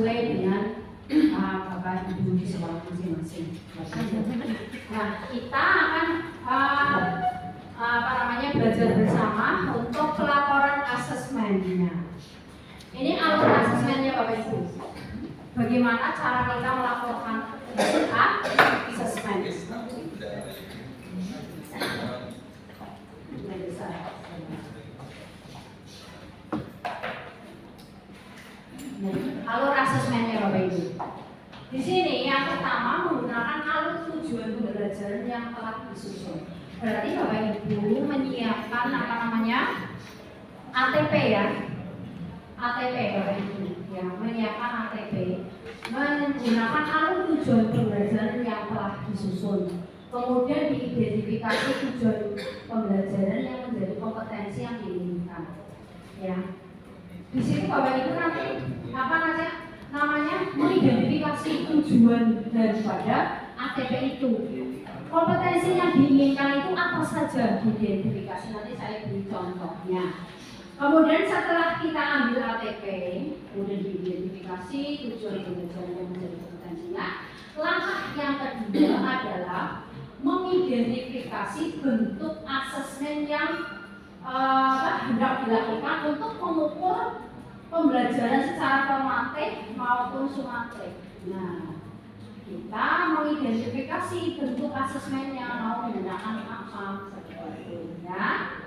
sesuai dengan Bapak Ibu di sekolah masing-masing. Nah, kita akan belajar bersama untuk pelaporan asesmennya. Ini alur asesmennya Bapak Ibu. Bagaimana cara kita melaporkan asesmen? Alur asesmennya Bapak Ibu. Di sini yang pertama menggunakan alur tujuan pembelajaran yang telah disusun. Berarti Bapak Ibu menyiapkan ATP ya. ATP Bapak Ibu ya, menyiapkan ATP menggunakan alur tujuan pembelajaran yang telah disusun. Kemudian diidentifikasi tujuan pembelajaran yang menjadi kompetensi yang diinginkan. Ya. Di sini Bapak Ibu nanti mengidentifikasi tujuan daripada ATP itu. Kompetensi yang diinginkan itu apa saja diidentifikasi, nanti saya beri contohnya. Kemudian setelah kita ambil ATP, kemudian diidentifikasi tujuan pembelajaran yang menjadi kompetensinya. Langkah yang kedua adalah mengidentifikasi bentuk asesmen yang hendak dilakukan untuk mengukur pembelajaran secara formatif maupun sumatif. Nah, kita mengidentifikasi bentuk asesmen yang mau menggunakan apa seperti itu ya.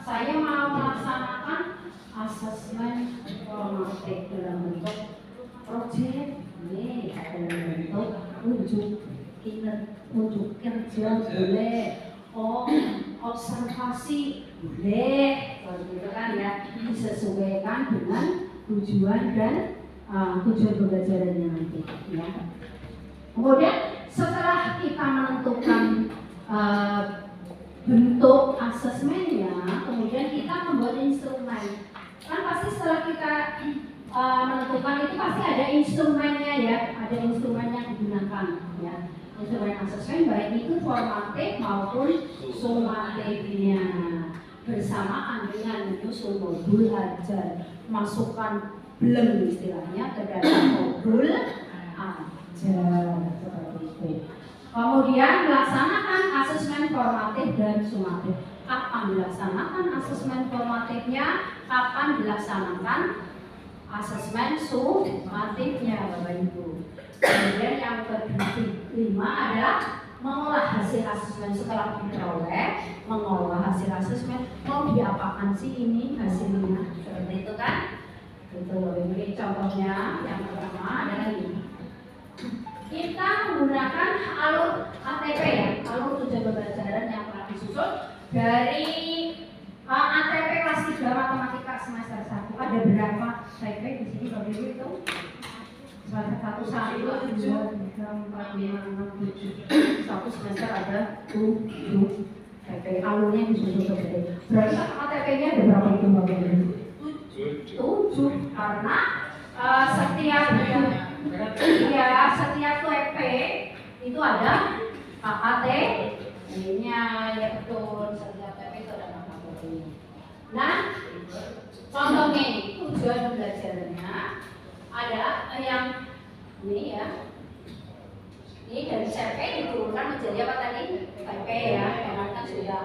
Saya mau melaksanakan asesmen formatif dalam bentuk proyek. Ini dalam bentuk unjuk kerja boleh, observasi boleh, seperti itu kan ya, disesuaikan dengan tujuan dan tujuan pembelajarannya nanti ya. Kemudian setelah kita menentukan bentuk asesmennya, kemudian kita membuat instrumen. Kan pasti setelah kita menentukan itu pasti ada instrumennya ya, ada instrumen yang digunakan ya. Instrumen asesmen baik itu formatif maupun sumatifnya, bersamaan dengan menyusun modul ajar, masukkan belum istilahnya ke dalam modul ajar seperti itu. Kemudian melaksanakan asesmen formatif dan sumatif. Kapan dilaksanakan asesmen formatifnya? Kapan dilaksanakan asesmen sumatifnya Bapak Ibu? Kemudian yang kelima adalah mengolah hasil asesmen setelah diperoleh. Mengolah hasil asesmen, mau diapakan sih ini hasilnya? Seperti itu kan? Ini contohnya yang pertama adalah ini. Kita menggunakan alur ATP ya, alur tujuan pembelajaran yang telah disusun dari ATP kelas 3 matematika semester 1. Ada berapa ATP di sini Bapak Ibu itu? Semester 1, 1, 2, 3, 4, 5, 6, 7. Satu semester ada 7 ATP. Alurnya disusun seperti itu. Berarti ATP-nya ada berapa itu Bapak Ibu? 7, karena setiap PP itu ada ATP-nya ya betul, setiap PP itu ada ATP-nya. Nah, contohnya ini tujuan pembelajarannya ada yang ini ya. Ini dari CP diturunkan menjadi apa tadi? PP ya, karena kan sudah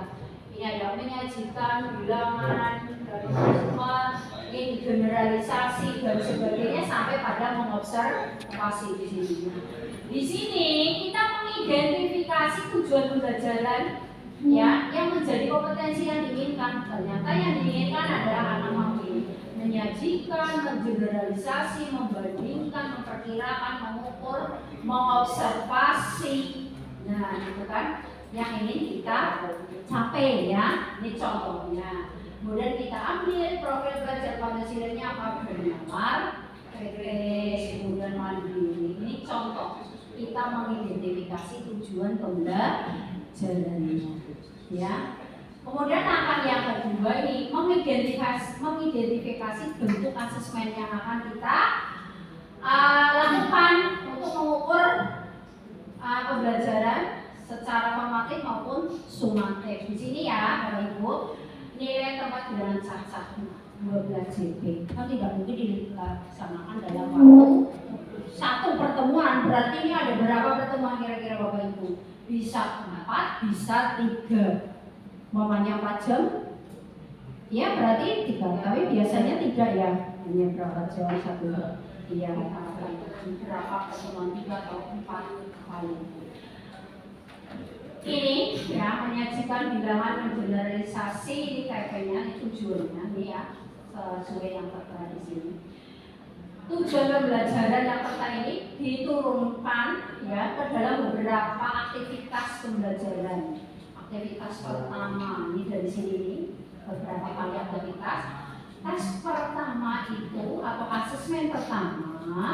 ini ada menyajikan bilangan dari semua, ini generalisasi dan sebagainya sampai pada mengobservasi di sini. Di sini kita mengidentifikasi tujuan pembelajaran ya yang menjadi kompetensi yang diinginkan. Ternyata yang diinginkan adalah anak mampu menyajikan, menggeneralisasi, membandingkan, memperkirakan, mengukur, mengobservasi. Nah, itu kan yang ingin kita capai ya. Ini contohnya. Kemudian kita ambil profil belajar Pancasilanya apa? Bernamar, kritis, kemudian mandiri. Ini contoh kita mengidentifikasi tujuan pembelajarannya ya. Kemudian langkah yang kedua ini mengidentifikasi bentuk asesmen yang akan kita lakukan untuk mengukur pembelajaran secara formatif maupun sumatif. Di sini ya Bapak Ibu, nilai tempat bilangan sah-sah 12 JP kan tidak mungkin dilaksanakan berarti ini ada berapa pertemuan kira-kira Bapak Ibu? Bisa 4, bisa 3. Mamanya 4 jam? Ya berarti 3, tapi biasanya tidak ya. Hanya berapa jam? 1 iya, berapa pertemuan 3 atau 4 kali. Ini ya menyajikan bilangan mengeneralisasi ini kayaknya tujuannya nih ya sesuai yang tertera di sini. Tujuan pembelajaran yang pertama ini diturunkan ya ke dalam beberapa aktivitas pembelajaran. Aktivitas pertama ini dari sini nih, beberapa kali aktivitas. Tes pertama itu atau asesmen pertama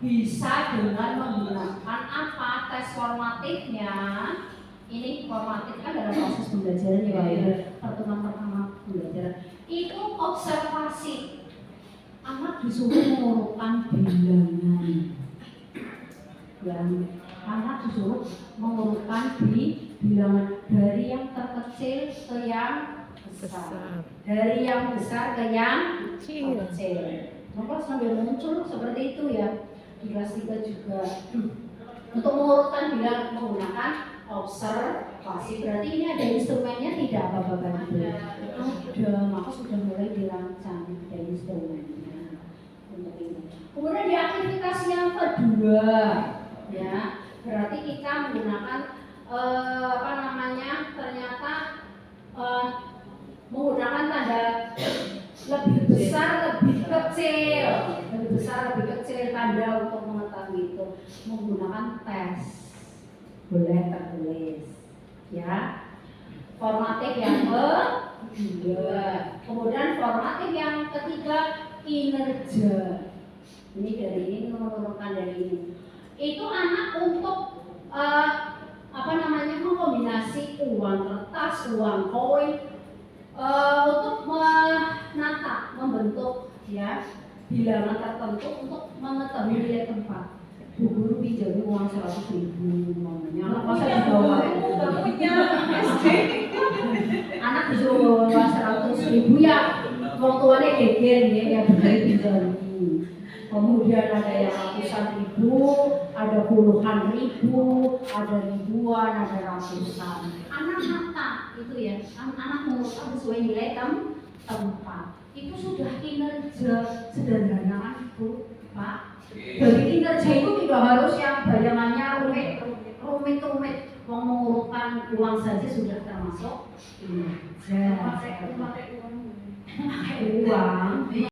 bisa dengan menggunakan apa? Tes formatifnya. Ini formatif kan dalam proses pembelajaran ya, pertemuan pertama pembelajaran. Itu observasi. Anak disuruh mengurutkan bilangan. Yang anak disuruh mengurutkan bilangan dari yang terkecil ke yang besar. Dari yang besar ke yang kecil. Maka sambil muncul seperti itu ya. Di kelas 3 juga. Untuk mengurutkan bilangan menggunakan observasi. Berarti ini ada instrumennya tidak Bapak-Bapak Ibu? Ada, maka sudah mulai dirancang ada instrumennya untuk ini. Kemudian di aktivitas yang kedua, ya, berarti kita menggunakan ternyata menggunakan tanda lebih besar, lebih kecil, tanda untuk mengetahui itu menggunakan tes. Boleh tertulis ya. Formatif yang kedua. Kemudian formatif yang ketiga kinerja. Ini dari ini menurunkan dari ini. Itu anak untuk mengkombinasi uang kertas, uang koin untuk menata, membentuk ya bilangan tertentu untuk mengetahui nilai tempat. Bu guru pinjami uang 100.000 namanya. Anak masa dibawa anak disuruh bawa 100.000 ya. Orang tuanya geger ya benar pinjami. Kemudian ada yang ratusan ribu, ada puluhan ribu, ada ribuan, ada ratusan. Anak nata itu ya, anak mengurutkan sesuai nilai tempat. Itu sudah kinerja sederhana kan Bu, Pak. Jadi kinerja itu tidak harus yang bayangannya rumit. Mau mengurutkan uang saja sudah termasuk kinerja. Pakai uang.